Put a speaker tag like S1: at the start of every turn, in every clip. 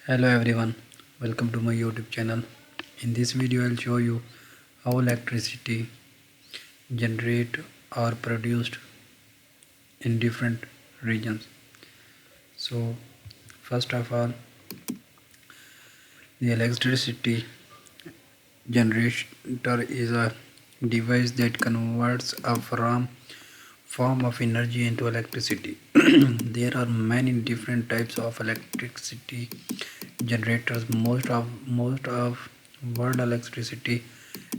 S1: Hello everyone, welcome to my YouTube channel. In this video I'll show you how electricity generate or produced in different regions. So first of all, the electricity generator is a device that converts a form of energy into electricity. There are many different types of electricity generators. Most of world electricity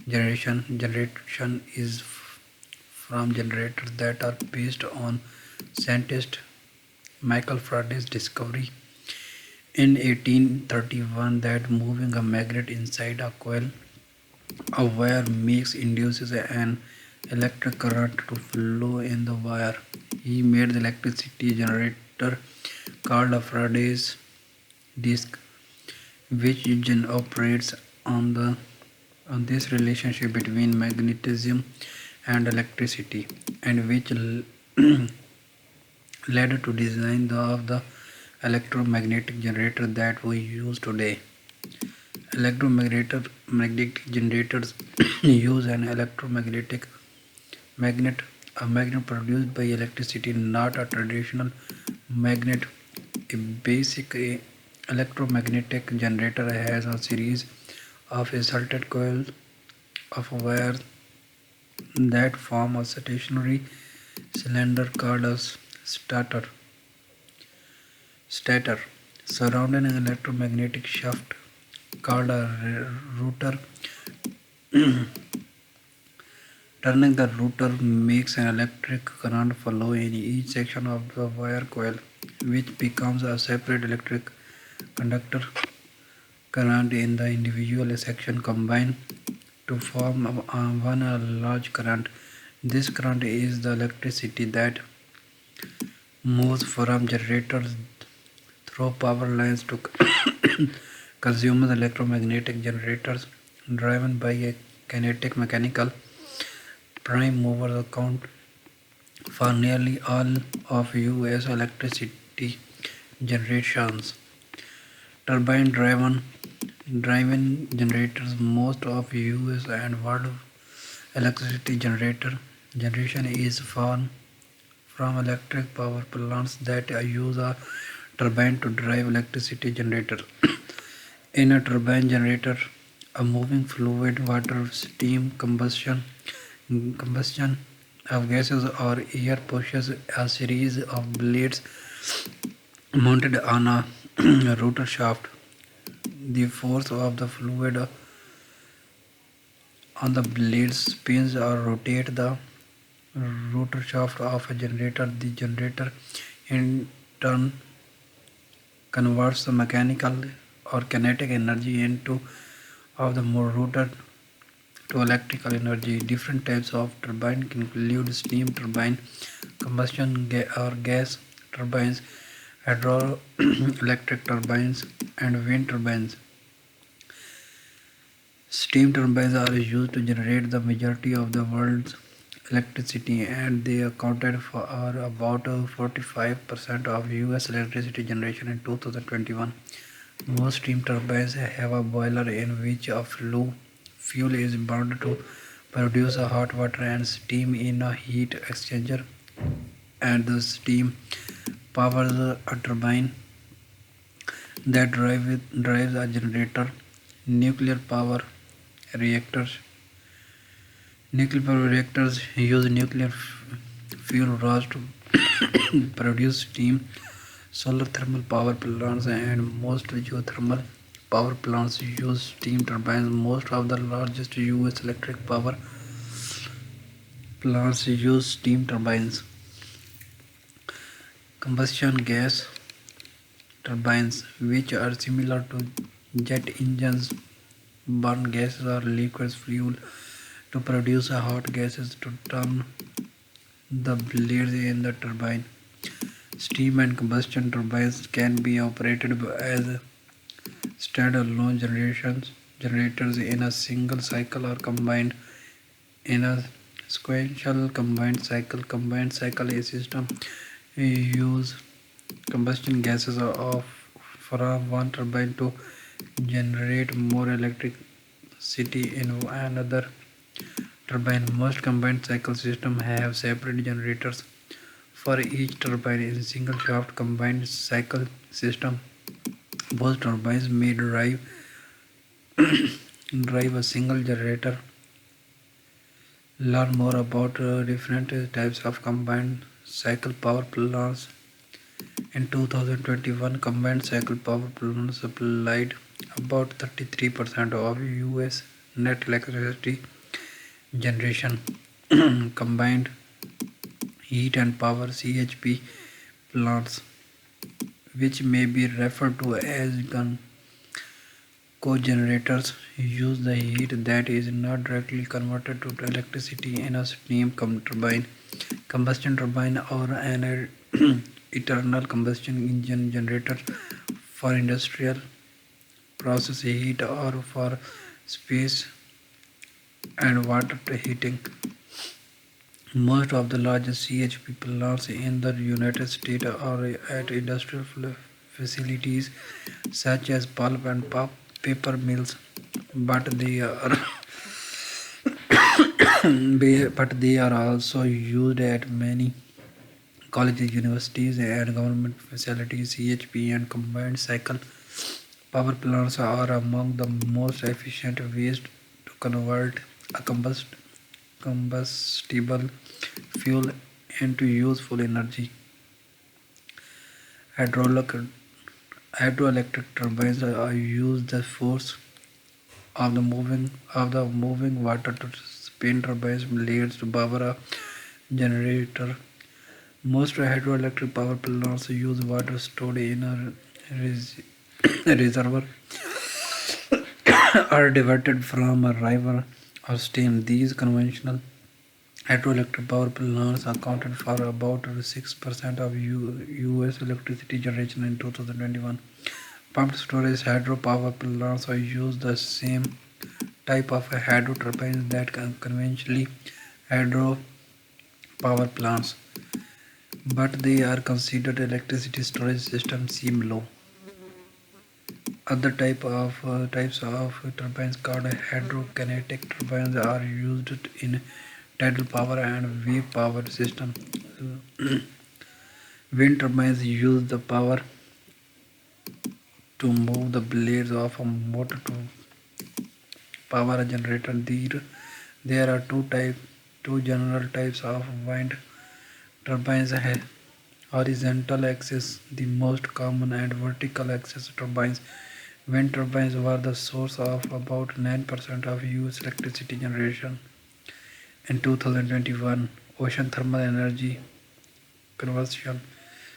S1: generation is from generators that are based on scientist Michael Faraday's discovery in 1831 that moving a magnet inside a coil of wire makes induces an electric current to flow in the wire. He made the electricity generator called a Faraday's disc, which engine operates on the on this relationship between magnetism and electricity, and which led to design of the electromagnetic generator that we use today. Magnetic generators use an magnet, a magnet produced by electricity, not a traditional magnet. A basic electromagnetic generator has a series of insulted coils of wire that form a stationary cylinder called a stator surrounding an electromagnetic shaft called a rotor. Turning the rotor makes an electric current flow in each section of the wire coil, which becomes a separate electric conductor. Current in the individual section combine to form one large current. This current is the electricity that moves from generators through power lines to consumers. Electromagnetic generators driven by a kinetic mechanical prime mover account for nearly all of US electricity generations. Turbine driven generators. Most of US and world electricity generation is from electric power plants that use a turbine to drive electricity generator. In a turbine generator, a moving fluid, water, steam, combustion of gases or air pushes a series of blades mounted on a rotor shaft. The force of the fluid on the blades spins or rotate the rotor shaft of a generator. The generator in turn converts the mechanical or kinetic energy into of the rotor to electrical energy. Different types of turbine include steam turbine, combustion or gas turbines, hydroelectric turbines, and wind turbines. Steam turbines are used to generate the majority of the world's electricity, and they accounted for about 45% of US electricity generation in 2021. Most steam turbines have a boiler in which a fuel is burned to produce a hot water and steam in a heat exchanger, and the steam powers a turbine that drives a generator. Nuclear power reactors. Nuclear power reactors use nuclear fuel rods to produce steam. Solar thermal power plants and most geothermal power plants use steam turbines. Most of the largest US electric power plants use steam turbines. Combustion gas turbines, which are similar to jet engines, burn gases or liquid fuel to produce hot gases to turn the blades in the turbine. Steam and combustion turbines can be operated as standalone generators in a single cycle or combined in a sequential combined cycle. Combined cycle A system use combustion gases of from one turbine to generate more electricity in another turbine. Most combined cycle systems have separate generators for each turbine. In single shaft combined cycle system, both turbines may drive a single generator. Learn more about different types of combined cycle power plants. In 2021, combined cycle power plants supplied about 33% of US net electricity generation. Combined heat and power (CHP) plants, which may be referred to as cogenerators, use the heat that is not directly converted to electricity in a steam turbine, combustion turbine, or an internal combustion engine generator for industrial process heat or for space and water heating. Most of the largest CHP plants in the United States are at industrial facilities such as pulp and paper mills, but they are but they are also used at many colleges, universities, and government facilities. CHP and combined cycle power plants are among the most efficient ways to convert a combustible fuel into useful energy. Hydraulic Hydroelectric turbines use the force of the moving water to spin turbines blades to power a generator. Most hydroelectric power plants use water stored in a reservoir or diverted from a river or stream. These conventional hydroelectric power plants accounted for about 6% of US electricity generation in 2021. Pumped storage hydropower plants use the same type of hydro turbines that conventionally hydro power plants, but they are considered electricity storage systems seem low. Other types of turbines called hydrokinetic turbines are used in tidal power and wave power systems. Wind turbines use the power to move the blades of a motor to power a generator. There are two general types of wind turbines: horizontal axis, the most common, and vertical axis turbines. Wind turbines were the source of about 9% of US electricity generation. In 2021, ocean thermal energy conversion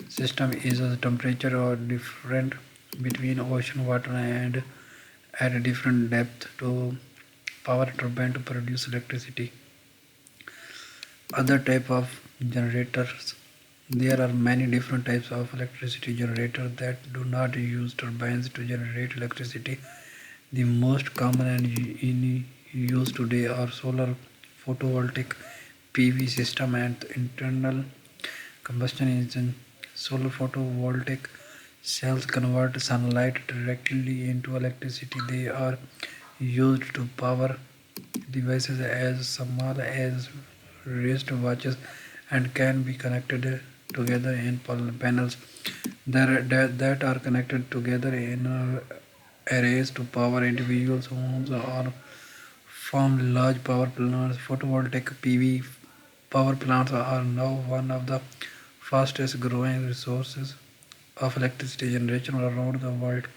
S1: system is a temperature or different between ocean water and at a different depth to power turbine to produce electricity. Other type of generators. There are many different types of electricity generators that do not use turbines to generate electricity. The most common and in use today are solar photovoltaic PV system and internal combustion engine. Solar photovoltaic cells convert sunlight directly into electricity. They are used to power devices as small as wristwatches and can be connected together in panels that are connected together in arrays to power individuals' homes or form large power plants. Photovoltaic PV power plants are now one of the fastest growing resources of electricity generation around the world.